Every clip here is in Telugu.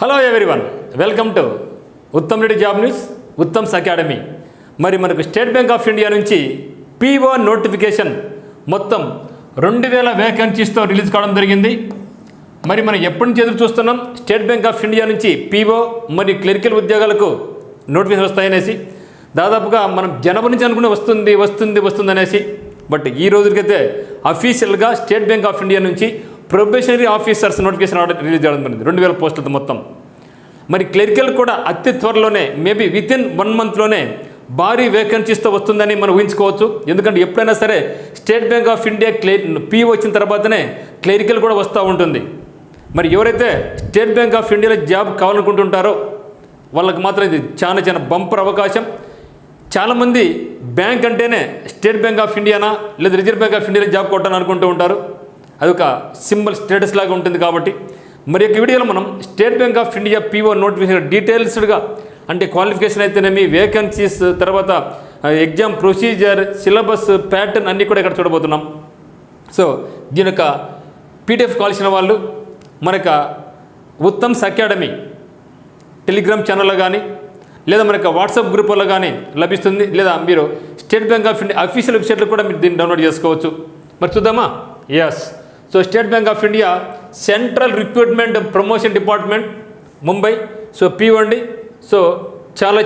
Hello everyone, welcome to Uttam Reddy job news, Uttam's academy. మరి మనకు స్టేట్ బ్యాంక్ ఆఫ్ ఇండియా నుంచి పీఓ నోటిఫికేషన్ మొత్తం 2000 వేకెన్సీస్తో రిలీజ్ కావడం జరిగింది. మరి మనం ఎప్పటి నుంచి ఎదురు చూస్తున్నాం స్టేట్ బ్యాంక్ ఆఫ్ ఇండియా నుంచి పీఓ మరి క్లరికల్ ఉద్యోగాలకు నోటిఫికేషన్ వస్తాయనేసి. దాదాపుగా మనం జనవరి నుంచి అనుకుని వస్తుంది అనేసి. బట్ ఈ రోజుకైతే అఫీషియల్గా స్టేట్ బ్యాంక్ ఆఫ్ ఇండియా నుంచి ప్రొబేషనరీ ఆఫీసర్స్ నోటిఫికేషన్ రిలీజ్ చేయడం జరిగింది 2000 పోస్టులతో మొత్తం. మరి క్లరికల్ కూడా అతి త్వరలోనే మేబీ వితిన్ 1 మంత్లోనే భారీ వేకెన్సీస్తో వస్తుందని మనం ఊహించుకోవచ్చు. ఎందుకంటే ఎప్పుడైనా సరే state Bank of India PO వచ్చిన తర్వాతనే క్లరికల్ కూడా వస్తూ ఉంటుంది. మరి ఎవరైతే స్టేట్ బ్యాంక్ ఆఫ్ ఇండియాలో జాబ్ కావాలనుకుంటుంటారో వాళ్ళకి మాత్రం ఇది చాలా బంపర్ అవకాశం. చాలామంది బ్యాంక్ అంటేనే స్టేట్ బ్యాంక్ ఆఫ్ ఇండియానా లేదా రిజర్వ్ బ్యాంక్ ఆఫ్ ఇండియాలో జాబ్ కొట్టాలని అనుకుంటూ ఉంటారు. అదొక సింబల్ స్టేటస్ లాగా ఉంటుంది కాబట్టి మరి యొక్క వీడియోలో మనం State Bank of India PO notification డీటెయిల్స్డ్గా అంటే క్వాలిఫికేషన్ అయితేనేమి, వేకెన్సీస్, తర్వాత ఎగ్జామ్ ప్రొసీజర్, సిలబస్, ప్యాటర్న్ అన్నీ కూడా ఇక్కడ చూడబోతున్నాం. సో దీని యొక్క పీడిఎఫ్ కావాల్సిన వాళ్ళు మనక ఉత్తమ్స్ అకాడమీ టెలిగ్రామ్ ఛానల్లో కానీ లేదా మనకు వాట్సాప్ గ్రూపుల్లో కానీ లభిస్తుంది. లేదా మీరు State Bank of India official వెబ్సైట్లో కూడా మీరు దీన్ని డౌన్లోడ్ చేసుకోవచ్చు. మరి చూద్దామా? Yes. So State Bank of India central recruitment promotion department Mumbai. So PO అండి. సో చాలా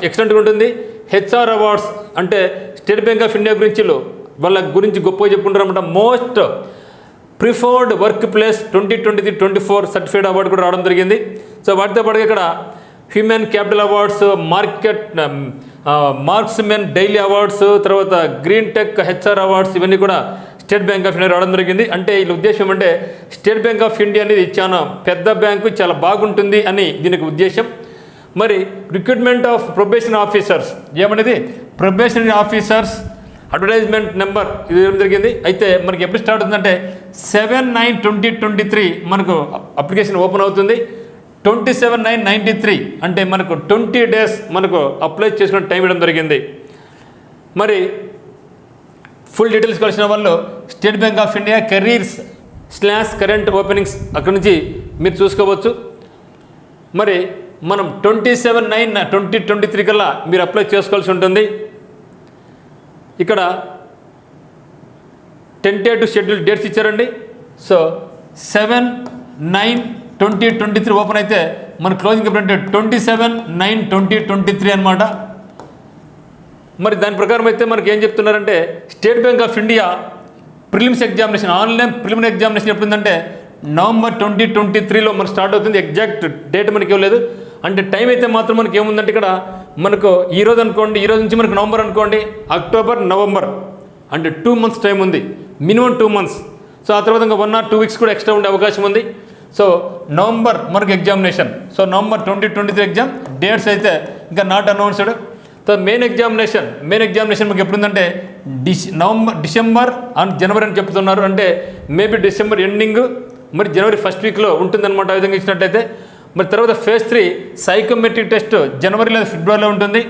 ఎక్సలెంట్గా ఉంటుంది. హెచ్ఆర్ అవార్డ్స్ అంటే స్టేట్ బ్యాంక్ ఆఫ్ ఇండియా గురించి వాళ్ళ గురించి గొప్పగా చెప్పుకుంటారన్నమాట. Most preferred work place 2023-24 certified award కూడా రావడం జరిగింది. సో వాటితో పాటుగా ఇక్కడ human capital awards, marksmen daily awards, తర్వాత గ్రీన్ టెక్ హెచ్ఆర్ అవార్డ్స్ ఇవన్నీ కూడా స్టేట్ బ్యాంక్ ఆఫ్ ఇండియా రావడం జరిగింది. అంటే వీళ్ళ ఉద్దేశం అంటే స్టేట్ బ్యాంక్ ఆఫ్ ఇండియా అనేది చాలా పెద్ద బ్యాంకు, చాలా బాగుంటుంది అని దీనికి ఉద్దేశం. మరి రిక్రూట్మెంట్ ఆఫ్ ప్రొబేషనరీ ఆఫీసర్స్ ఏమనేది ప్రొబేషనరీ ఆఫీసర్స్ అడ్వర్టైజ్మెంట్ నెంబర్ ఇది ఇవ్వడం జరిగింది. అయితే మనకి ఎప్పుడు స్టార్ట్ అవుతుందంటే 7/9/2023 మనకు అప్లికేషన్ ఓపెన్ అవుతుంది. 27/9/93 అంటే మనకు 20 డేస్ మనకు అప్లై చేసుకునే టైం ఇవ్వడం జరిగింది. మరి ఫుల్ డీటెయిల్స్ కలిసిన వాళ్ళు State Bank of India careers current openings అక్కడ నుంచి మీరు చూసుకోవచ్చు. మరి మనం 27/9/2023 కల్లా మీరు అప్లై చేసుకోవాల్సి ఉంటుంది. ఇక్కడ టెంటేటివ్ షెడ్యూల్ డేట్స్ ఇచ్చారండి. సో 7/9/2023 ఓపెన్ అయితే మన క్లోజింగ్ ఎప్పుడంటే 27/9/2023 అనమాట. మరి దాని ప్రకారం అయితే మనకి ఏం చెప్తున్నారంటే State Bank of India prelims examination, online preliminary examination ఎప్పుడుందంటే నవంబర్ 2023లో మనకు స్టార్ట్ అవుతుంది. ఎగ్జాక్ట్ డేట్ మనకి ఇవ్వలేదు. అంటే టైం అయితే మాత్రం మనకి ఏముందంటే ఇక్కడ మనకు ఈరోజు అనుకోండి, ఈరోజు నుంచి మనకు నవంబర్ అనుకోండి, అక్టోబర్, నవంబర్ అంటే 2 months టైం ఉంది, మినిమం 2 months. సో ఆ తర్వాత ఇంకా 1 or 2 weeks కూడా ఎక్స్ట్రా ఉండే అవకాశం ఉంది. సో నవంబర్ మనకు examination. So November 2023 exam dates అయితే ఇంకా not announced. So main examination మనకి ఎప్పుడుందంటే డిసెంబర్ అండ్ జనవరి అని చెప్తున్నారు. అంటే మేబీ డిసెంబర్ ఎండింగ్ మరి జనవరి ఫస్ట్ వీక్లో ఉంటుందన్నమాట. ఆ విధంగా ఇచ్చినట్టయితే మరి తర్వాత ఫేజ్ 3 సైకోమెట్రిక్ టెస్ట్ జనవరి లేదా ఫిబ్రవరిలో ఉంటుంది.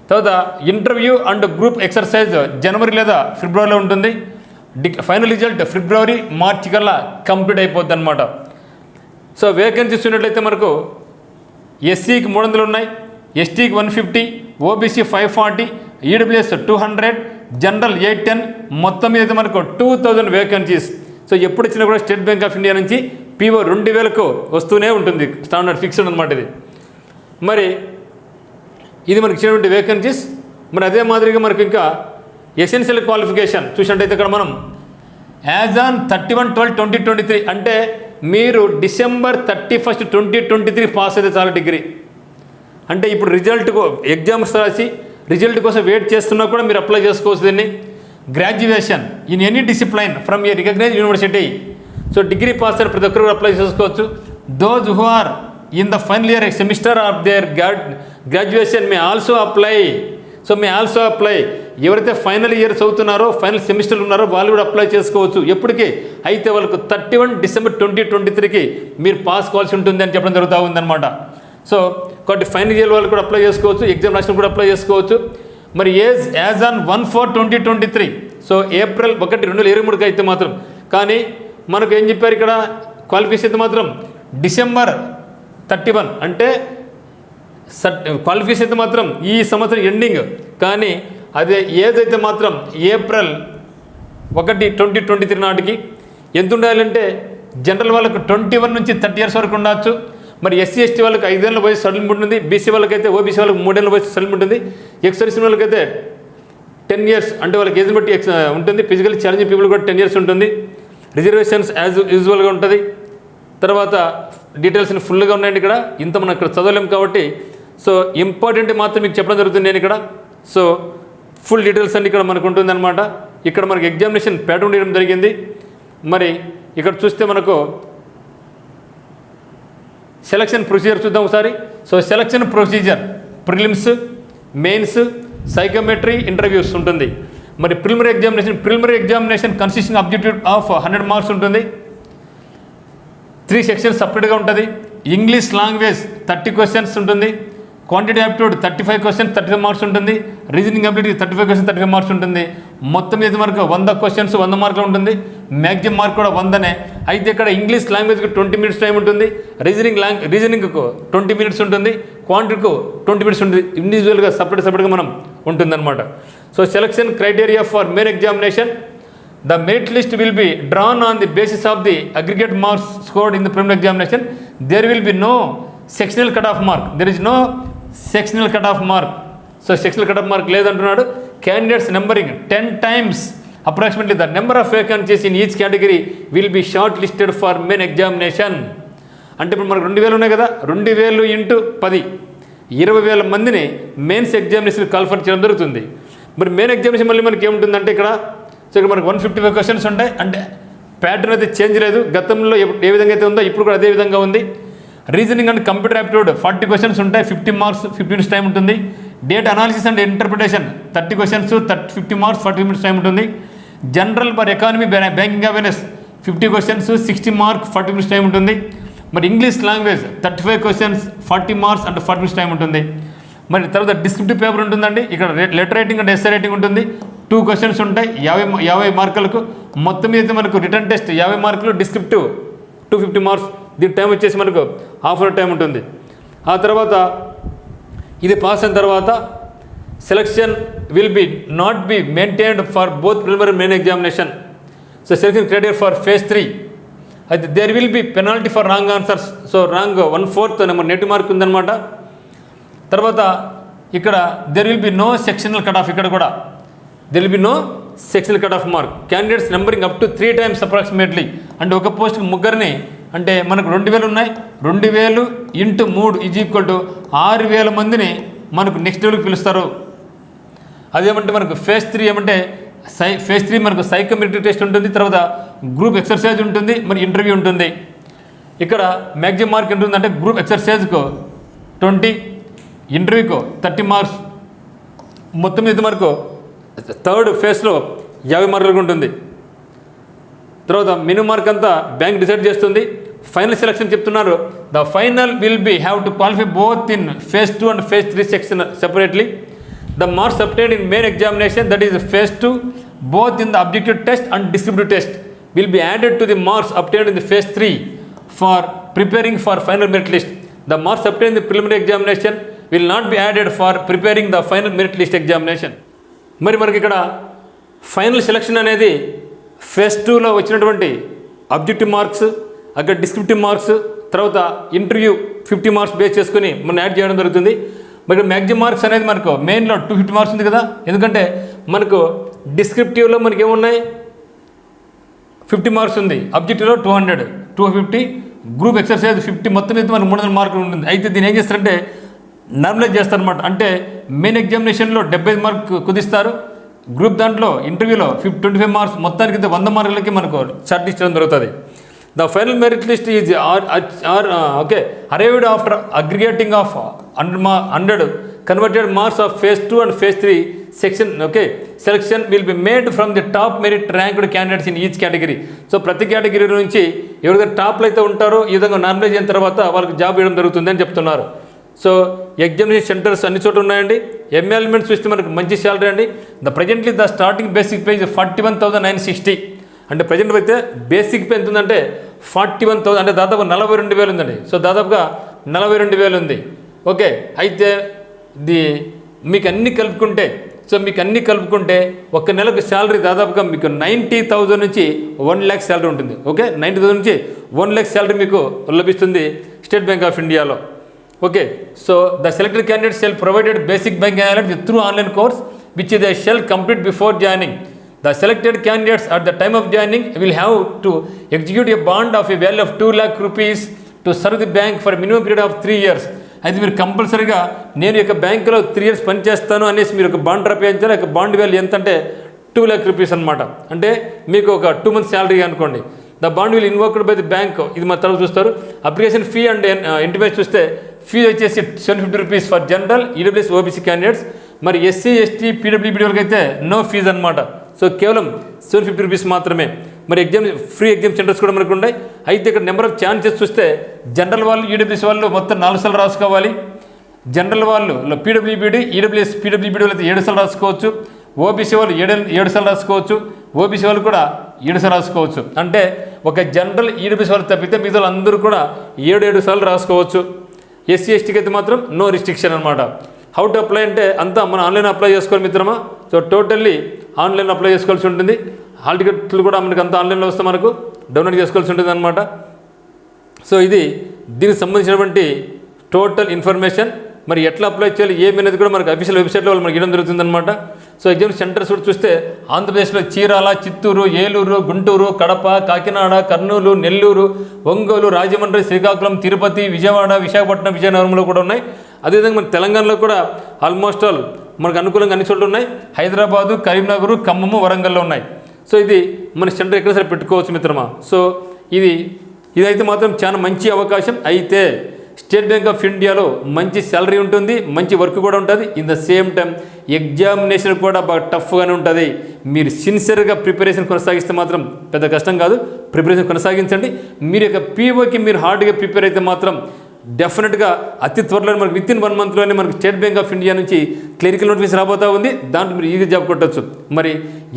తర్వాత ఇంటర్వ్యూ అండ్ గ్రూప్ ఎక్సర్సైజ్ జనవరి లేదా ఫిబ్రవరిలో ఉంటుంది. ఫైనల్ రిజల్ట్ ఫిబ్రవరి, మార్చి కల్లా కంప్లీట్ అయిపోద్ది అనమాట. సో వేకెన్సీస్ ఉన్నట్లయితే మనకు ఎస్సీకి 300 ఉన్నాయి, ఎస్టీకి 150, ఓబీసీ 540, ఈడబ్ల్యూఎస్ 200, జనరల్ 810, మొత్తం మీద మనకు 2000 వేకెన్సీస్. సో ఎప్పుడు వచ్చినా కూడా స్టేట్ బ్యాంక్ ఆఫ్ ఇండియా నుంచి పీఓ 2000కు వస్తూనే ఉంటుంది. స్టాండర్డ్ ఫిక్స్డ్ అనమాట ఇది. మరి ఇది మనకి ఇచ్చినటువంటి వేకెన్సీస్. మరి అదే మాదిరిగా మనకు ఇంకా ఎసెన్షియల్ క్వాలిఫికేషన్ చూసినట్టయితే ఇక్కడ మనం యాజ్ ఆన్ 31/12/2023 అంటే మీరు December 31, 2023 పాస్ అయితే చాలా డిగ్రీ. అంటే ఇప్పుడు రిజల్ట్ ఎగ్జామ్స్ రాసి రిజల్ట్ కోసం వెయిట్ చేస్తున్నా కూడా మీరు అప్లై చేసుకోవచ్చు దీన్ని. Graduation in any discipline from a recognized university. So degree pass అయిన ప్రతి ఒక్కరు అప్లై చేసుకోవచ్చు. Those who are in the final year semester of their graduation may also apply. So may also apply. ఎవరైతే ఫైనల్ ఇయర్ చదువుతున్నారో, ఫైనల్ సెమిస్టర్లు ఉన్నారో వాళ్ళు కూడా అప్లై చేసుకోవచ్చు. ఎప్పటికీ అయితే వాళ్ళకు 31 December 2023కి మీరు పాస్ కావాల్సి ఉంటుంది అని చెప్పడం జరుగుతూ ఉందన్నమాట. సో కాబట్టి ఫైనల్ ఇయర్ వాళ్ళు కూడా అప్లై చేసుకోవచ్చు, ఎగ్జామ్ రాసిన కూడా అప్లై చేసుకోవచ్చు. మరి యాజ్ ఆన్ 1/4/2023 సో April 1, 2023 అయితే మాత్రం. కానీ మనకు ఏం చెప్పారు ఇక్కడ క్వాలిఫికేషన్ అయితే మాత్రం December 31 అంటే క్వాలిఫికేషన్ అయితే మాత్రం ఈ సంవత్సరం ఎండింగ్, కానీ అదే ఏజ్ అయితే మాత్రం ఏప్రిల్ 1, 2023 నాటికి ఎంత ఉండాలంటే జనరల్ వాళ్ళకు 21 నుంచి 30 ఇయర్స్ వరకు ఉండొచ్చు. మరి ఎస్సీ ఎస్టీ వాళ్ళకి 5 ఏళ్ళ వయసు సడలింపు ఉంటుంది, బీసీ వాళ్ళకైతే ఓబీసీ వాళ్ళకి 3 ఏళ్ళ వయసు సడలింపు ఉంటుంది, ఎక్స్ సర్వీస్ వాళ్ళకైతే 10 ఇయర్స్ అంటే వాళ్ళకి ఏజ్ బట్టి ఉంటుంది. ఫిజికల్ ఛాలెంజింగ్ పీపుల్ కూడా 10 ఇయర్స్ ఉంటుంది. రిజర్వేషన్స్ యాజ్ యూజువల్గా ఉంటుంది. తర్వాత డీటెయిల్స్ ఫుల్గా ఉన్నాయండి ఇక్కడ, ఇంత మనం ఇక్కడ చదవలేం కాబట్టి సో ఇంపార్టెంట్ మాత్రం మీకు చెప్పడం జరుగుతుంది నేను ఇక్కడ. సో ఫుల్ డీటెయిల్స్ అన్ని ఇక్కడ మనకు ఉంటుందన్నమాట. ఇక్కడ మనకు ఎగ్జామినేషన్ ప్యాటర్న్ ఇవ్వడం జరిగింది. మరి ఇక్కడ చూస్తే మనకు సెలక్షన్ ప్రొసీజర్ చూద్దాం ఒకసారి. So selection procedure prelims, mains, psychometry, interviews ఉంటుంది. మరి preliminary examination consisting objective of 100 marks ఉంటుంది. 3 సెక్షన్స్ సపరేట్గా ఉంటుంది. ఇంగ్లీష్ లాంగ్వేజ్ 30 క్వశ్చన్స్ ఉంటుంది. క్వాంటిటీ యాప్టిట్యూడ్ 35 క్వశ్చన్స్ 35 మార్క్స్ ఉంటుంది. రీజనింగ్ అబిలిటీ 35 క్వశ్చన్స్ 35 మార్క్స్ ఉంటుంది. మొత్తం మీద మనకు 100 క్వశ్చన్స్ 100 మార్కులు ఉంటుంది. మ్యాక్సిమం మార్క్ కూడా 100నే. అయితే ఇక్కడ ఇంగ్లీష్ లాంగ్వేజ్కి 20 మినిట్స్ టైం ఉంటుంది. రీజనింగ్కు 20 మినిట్స్ ఉంటుంది. క్వాంటిటీకు 20 మినిట్స్ ఉంటుంది. ఇండివిజువల్గా సపరేట్గా మనం ఉంటుందన్నమాట. So selection criteria for main examination, the merit list will be drawn on the basis of the aggregate marks scored in the preliminary examination. There will be no sectional cut-off mark. There is no sectional cut-off mark. So sectional cut-off mark లేదంటున్నాడు. Candidates numbering 10 times approximately the number of vacancies in each category will be shortlisted for main examination. అంటే ఇప్పుడు మనకు 2000 ఉన్నాయి కదా, 2000 ఇంటూ 10 20,000 మందిని మెయిన్స్ ఎగ్జామినేషన్ కాల్ఫర్ చేయడం జరుగుతుంది. మరి మెయిన్ ఎగ్జామినేషన్ మళ్ళీ మనకి ఏముంటుందంటే ఇక్కడ సో ఇక్కడ మనకు 155 క్వశ్చన్స్ ఉంటాయి. అంటే ప్యాటర్న్ అయితే చేంజ్ లేదు, గతంలో ఏ విధంగా అయితే ఉందో ఇప్పుడు కూడా అదే విధంగా ఉంది. Reasoning and computer aptitude 40 questions ఉంటాయి. 50 మార్క్స్ 50 మినిట్స్ టైం ఉంటుంది. Data analysis and interpretation 30 questions 50 marks 40 minutes time ఉంటుంది. General for economy banking awareness 50 questions 60 marks 40 minutes time ఉంటుంది. మరి ఇంగ్లీష్ లాంగ్వేజ్ 35 క్వశ్చన్స్ 40 మార్క్స్ అంటే 40 మినిట్స్ టైం ఉంటుంది. మరి తర్వాత డిస్క్రిప్టివ్ పేపర్ ఉంటుందండి. ఇక్కడ letter writing and essay writing ఉంటుంది. 2 క్వశ్చన్స్ ఉంటాయి 50 మార్కులకు. మొత్తం మీద మనకు రిటర్న్ టెస్ట్ 50 మార్కులు, డిస్క్రిప్టివ్ 250 మార్క్స్. దీని టైం వచ్చేసి మనకు హాఫ్ అవర్ టైం ఉంటుంది. ఆ తర్వాత ఇది పాస్ అయిన తర్వాత selection will be not be maintained for both preliminary main examination. So selection criteria for phase 3 అయితే there will be penalty for wrong answers. So wrong 1/4 number negative mark ఉందన్నమాట. తర్వాత ఇక్కడ there will be no sectional cut off. ఇక్కడ కూడా there will be no sectional cut off mark. Candidates numbering up to 3 times approximately. అంటే ఒక పోస్ట్కి 3 అంటే మనకు 2000 ఉన్నాయి. 2000 ఇంటూ 3 ఈజ్ ఈక్వల్ టు 6000 మందిని మనకు నెక్స్ట్ లెవెల్కి పిలుస్తారు. అదేమంటే మనకు ఫేజ్ 3 ఏమంటే ఫేజ్ 3 మనకు సైకోమెట్రీ టెస్ట్ ఉంటుంది. తర్వాత గ్రూప్ ఎక్సర్సైజ్ ఉంటుంది, మరి ఇంటర్వ్యూ ఉంటుంది. ఇక్కడ మ్యాక్సిమం మార్క్ ఎంత ఉందంటే గ్రూప్ ఎక్సర్సైజ్కు 20, ఇంటర్వ్యూకు 30 మార్క్స్. మొత్తం మీద మనకు థర్డ్ ఫేజ్లో 50 మార్కులకు ఉంటుంది. తర్వాత మినిమం మార్క్ అంతా బ్యాంక్ డిసైడ్ చేస్తుంది. ఫైనల్ సెలక్షన్ చెప్తున్నారు. The final will be have to qualify both in phase 2 and phase 3 section separately. The marks obtained in main examination that is phase 2 both in the objective test and descriptive test will be added to the marks obtained in the phase 3 for preparing for final merit list. The marks obtained in the preliminary examination will not be added for preparing the final merit list examination. మరి మనకి ఇక్కడ ఫైనల్ సెలక్షన్ అనేది ఫేజ్ 2లో వచ్చినటువంటి అబ్జెక్టివ్ మార్క్స్, అక్కడ డిస్క్రిప్టివ్ మార్క్స్, తర్వాత ఇంటర్వ్యూ 50 మార్క్స్ బేస్ చేసుకుని మనం యాడ్ చేయడం జరుగుతుంది. మరి మ్యాక్సిమం మార్క్స్ అనేది మనకు మెయిన్లో 250 మార్క్స్ ఉంది కదా, ఎందుకంటే మనకు డిస్క్రిప్టివ్లో మనకి ఏమున్నాయి 50 మార్క్స్ ఉంది, అబ్జెక్టివ్లో 200, 250, గ్రూప్ ఎక్సర్సైజ్ 50, మొత్తం మీద మనకు 300 మార్కులు ఉంటుంది. అయితే దీన్ని ఏం చేస్తారంటే నార్మలైజ్ చేస్తారనమాట. అంటే మెయిన్ ఎగ్జామినేషన్లో 75 మార్క్ కుదిస్తారు, గ్రూప్ దాంట్లో ఇంటర్వ్యూలో 25 మార్క్స్, మొత్తానికి 100 మార్కులకి మనకు షార్ట్ లిస్ట్ చేయడం జరుగుతుంది. The final merit list is arrived after aggregating of 100 converted marks of phase 2 and phase 3 section. Selection will be made from the top merit ranked candidates in each category. So ప్రతి కేటగిరీ నుంచి ఎవరైతే టాప్లో అయితే ఉంటారో ఈ విధంగా నార్మలైజ్ అయిన తర్వాత వాళ్ళకి జాబ్ ఇవ్వడం జరుగుతుంది అని చెప్తున్నారు. సో ఎగ్జామినేషన్ సెంటర్స్ అన్ని చోట్ల ఉన్నాయండి. ఎంఎల్మెంట్స్ చూస్తే మనకు మంచి శాలరీ అండి. Presently the starting basic pay 41,960. అంటే ప్రజెంట్ అయితే బేసిక్ పే ఎంత ఉందంటే 41,000, అంటే దాదాపు 42,000 ఉందండి. సో దాదాపుగా 42,000 ఉంది. ఓకే, అయితే మీకు అన్నీ కలుపుకుంటే ఒక నెలకు శాలరీ దాదాపుగా మీకు 90,000 నుంచి 1 lakh శాలరీ ఉంటుంది. ఓకే, 90,000 నుంచి 1 lakh శాలరీ మీకు లభిస్తుంది స్టేట్ బ్యాంక్ ఆఫ్ ఇండియాలో. Okay, so the selected candidate shall provided basic banking knowledge through online course which they shall complete before joining. The selected candidates at the time of joining will have to execute a bond of a value of 2 lakh rupees to serve the bank for a minimum period of 3 years. అయితే మీరు కంపల్సరీగా నేను యొక్క బ్యాంకులో 3 years పనిచేస్తాను అనేసి మీరు ఒక బాండ్ రప్పించాలి. ఒక బాండ్ వాల్యూ ఎంత అంటే 2 lakh rupees అనమాట. అంటే మీకు ఒక 2 months శాలరీ అనుకోండి. The bond will invoked by the bank. ఇది మా తర్వాత చూస్తారు. అప్లికేషన్ ఫీ అండ్ ఇంటిమేషన్ చూస్తే ఫీ వచ్చేసి 750 rupees for general, EWS, OBC candidates. మరి ఎస్సీ, ఎస్టీ, పీడబ్ల్యూబీడీ వాళ్ళకి అయితే నో ఫీజు అనమాట. సో కేవలం 750 rupees మాత్రమే. మరి ఫ్రీ ఎగ్జామ్ సెంటర్స్ కూడా మనకు ఉన్నాయి. అయితే ఇక్కడ నెంబర్ ఆఫ్ ఛాన్సెస్ చూస్తే జనరల్ వాళ్ళు, ఈడబ్ల్యూఎస్ వాళ్ళు మొత్తం 4 సార్లు రాసుకోవాలి. జనరల్ వాళ్ళు పీడబ్ల్యూబీడీ, ఈడబ్ల్యూఎస్, పీడబ్ల్యూబీడీ వాళ్ళు అయితే 7 సార్లు రాసుకోవచ్చు. ఓబీసీ వాళ్ళు 7 సార్లు రాసుకోవచ్చు. ఓబీసీ వాళ్ళు కూడా 7 సార్లు రాసుకోవచ్చు. అంటే ఒక జనరల్, ఈడబ్ల్యూఎస్ వాళ్ళు తప్పితే మిగతా అందరూ కూడా 7 సార్లు రాసుకోవచ్చు. ఎస్సీ, ఎస్టీకి అయితే మాత్రం నో రిస్ట్రిక్షన్ అనమాట. హౌ టు అప్లై అంటే అంతా మనం ఆన్లైన్ అప్లై చేసుకోవాలి మిత్రమా. సో టోటల్లీ ఆన్లైన్ అప్లై చేసుకోవాల్సి ఉంటుంది. హాల్ టికెట్లు కూడా మనకు అంతా ఆన్లైన్లో వస్తే మనకు డౌన్లోడ్ చేసుకోవాల్సి ఉంటుంది అనమాట. సో ఇది దీనికి సంబంధించినటువంటి టోటల్ ఇన్ఫర్మేషన్. మరి ఎట్లా అప్లై చేయాలి ఏమనేది కూడా మనకు అఫీషియల్ వెబ్సైట్లో వాళ్ళు మనకి ఇవ్వడం జరుగుతుందన్నమాట. సో ఎగ్జామ్ సెంటర్స్ కూడా చూస్తే ఆంధ్రప్రదేశ్లో చీరాల, చిత్తూరు, ఏలూరు, గుంటూరు, కడప, కాకినాడ, కర్నూలు, నెల్లూరు, ఒంగోలు, రాజమండ్రి, శ్రీకాకుళం, తిరుపతి, విజయవాడ, విశాఖపట్నం, విజయనగరంలో కూడా ఉన్నాయి. అదేవిధంగా మన తెలంగాణలో కూడా ఆల్మోస్ట్ ఆల్ మనకు అనుకూలంగా అన్ని చోట్ల ఉన్నాయి. హైదరాబాదు, కరీంనగర్, ఖమ్మము, వరంగల్లో ఉన్నాయి. సో ఇది మన సెంటర్ ఎక్కడ సరే పెట్టుకోవచ్చు మిత్రమా. సో ఇదైతే మాత్రం చాలా మంచి అవకాశం. అయితే స్టేట్ బ్యాంక్ ఆఫ్ ఇండియాలో మంచి శాలరీ ఉంటుంది, మంచి వర్క్ కూడా ఉంటుంది. In the same time examination కూడా బాగా టఫ్గానే ఉంటుంది. మీరు సిన్సియర్గా ప్రిపరేషన్ కొనసాగిస్తే మాత్రం పెద్ద కష్టం కాదు. ప్రిపరేషన్ కొనసాగించండి. మీరు యొక్క పీఓకి మీరు హార్డ్గా ప్రిపేర్ అయితే మాత్రం డెఫినెట్గా అతి త్వరలో మనకు విత్ ఇన్ 1 monthలోనే మనకు స్టేట్ బ్యాంక్ ఆఫ్ ఇండియా నుంచి క్లరికల్ నోటిఫికేషన్ రాబోతూ ఉంది. దాంట్లో మీరు ఈజీ జాబ్ కొట్టచ్చు. మరి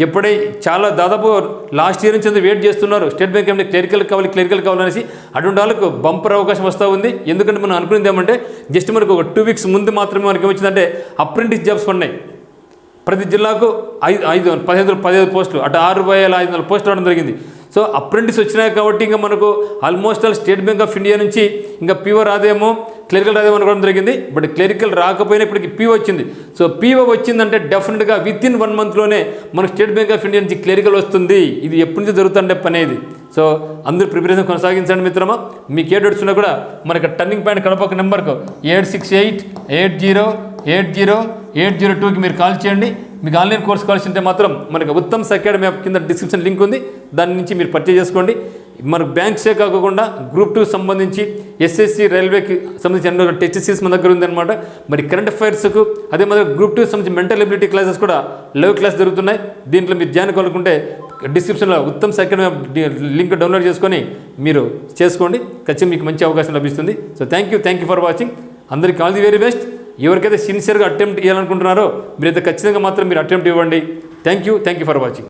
ఎప్పుడై చాలా దాదాపు లాస్ట్ ఇయర్ నుంచి వెయిట్ చేస్తున్నారు స్టేట్ బ్యాంక్ ఏమైనా క్లరికల్ కావాలనేసి. అటువంటి వాళ్ళకు బంపర్ అవకాశం వస్తూ ఉంది. ఎందుకంటే మనం అనుకునేది ఏమంటే జస్ట్ మనకు ఒక 2 weeks ముందు మాత్రమే మనకి ఏమొచ్చిందంటే అప్రెంటిస్ జాబ్స్ పడినాయి. ప్రతి జిల్లాకు 15 పోస్టులు, అటు 6,500 పోస్టులు రావడం జరిగింది. సో అప్రెంటిస్ వచ్చినాయి కాబట్టి ఇంకా మనకు almost all state Bank of India నుంచి ఇంకా పీఓ రాదేమో, క్లరికల్ రాదేమో అనుకోవడం జరిగింది. బట్ క్లరికల్ రాకపోయినా ఇప్పటికి పీఓ వచ్చింది. సో పీఓ వచ్చిందంటే డెఫినెట్గా విత్ ఇన్ 1 monthలోనే మనకు స్టేట్ బ్యాంక్ ఆఫ్ ఇండియా నుంచి క్లరికల్ వస్తుంది. ఇది ఎప్పటి నుంచి జరుగుతుండే పని ఇది. సో అందరూ ప్రిపరేషన్ కొనసాగించండి మిత్రమా. మీకు ఏ డౌట్స్ ఉన్నా కూడా మనకి టర్నింగ్ పాయింట్ కడప ఒక నెంబర్కు 86880808002కి మీరు కాల్ చేయండి. మీకు ఆన్లైన్ కోర్స్ కావాల్సి ఉంటే మాత్రం మనకు ఉత్తమ్ అకాడమీ యాప్ కింద డిస్క్రిప్షన్ లింక్ ఉంది. దాని నుంచి మీరు పర్చేజ్ చేసుకోండి. మనకు బ్యాంక్సే కాకుండా గ్రూప్ 2 సంబంధించి ఎస్ఎస్సి, రైల్వేకి సంబంధించి టెస్ట్ సిరీస్ మన దగ్గర ఉందన్నమాట. మరి కరెంట్ అఫైర్స్కు అదే మాదిరి గ్రూప్ 2 సంబంధించి మెంటల్ ఎబిలిటీ క్లాసెస్ కూడా లైవ్ క్లాస్ జరుగుతున్నాయి. దీంట్లో మీరు జాయిన్ కావాలనుకుంటే డిస్క్రిప్షన్లో ఉత్తమ్ అకాడమీ లింక్ డౌన్లోడ్ చేసుకొని మీరు చేసుకోండి. ఖచ్చితంగా మీకు మంచి అవకాశం లభిస్తుంది. So thank you for watching. అందరికీ ఆల్ ది వెరీ బెస్ట్. ఎవరికైతే సిన్సియర్గా అటెంప్ట్ చేయాలనుకుంటున్నారో మీరైతే ఖచ్చితంగా మాత్రం మీరు అటెంప్ట్ ఇవ్వండి. Thank you for watching.